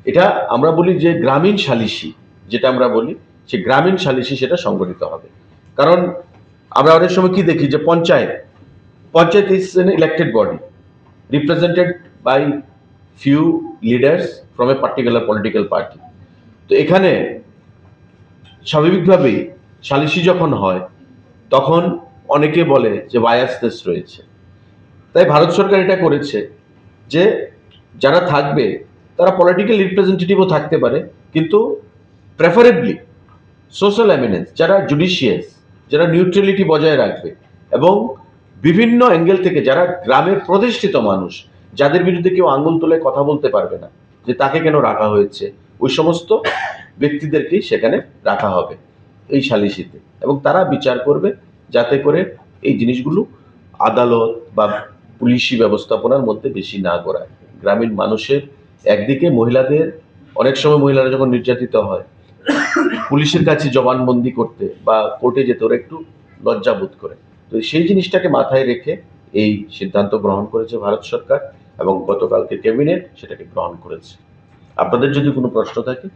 এটা আমরা বলি যে গ্রামীণ সালিসি, যেটা আমরা বলি সে গ্রামীণ সালিসি সেটা সংগঠিত হবে। কারণ আমরা অনেক সময় কি দেখি যে panchayat panchayat is an elected body represented by few leaders from a particular political party. তো এখানে স্বাভাবিকভাবেই সালিসি যখন হয় তখন অনেকে বলে যে বায়াসনেস রয়েছে। তাই ভারত সরকার এটা করেছে যে যারা থাকবে তারা পলিটিক্যাল রিপ্রেজেন্টেটিভও থাকতে পারে, কিন্তু প্রেফারেবলি সোশ্যাল এমিনেন্স, যারা জুডিশিয়াস, যারা নিউট্রালিটি বজায় রাখবে এবং বিভিন্ন অ্যাঙ্গেল থেকে যারা গ্রামের প্রতিষ্ঠিত মানুষ, যাদের বিরুদ্ধে কেউ আঙুল তুলে কথা বলতে পারবে না যে তাকে কেন রাখা হয়েছে, ওই সমস্ত ব্যক্তিদেরকেই সেখানে রাখা হবে এই সালিসিতে, এবং তারা বিচার করবে যাতে করে এই জিনিসগুলো আদালত বা পুলিশি ব্যবস্থাপনার মধ্যে বেশি না গড়ায়। গ্রামীণ মানুষের একদিকে মহিলাদের, অনেক সময় মহিলারা যখন নির্যাতিত হয় পুলিশের কাছে জবানবন্দি করতে বা কোর্টে যেতে ওরা একটু লজ্জা বোধ করে। তো সেই জিনিসটাকে মাথায় রেখে এই সিদ্ধান্ত গ্রহণ করেছে ভারত সরকার, এবং গতকালকে ক্যাবিনেট সেটাকে গ্রহণ করেছে। আপনাদের যদি কোনো প্রশ্ন থাকে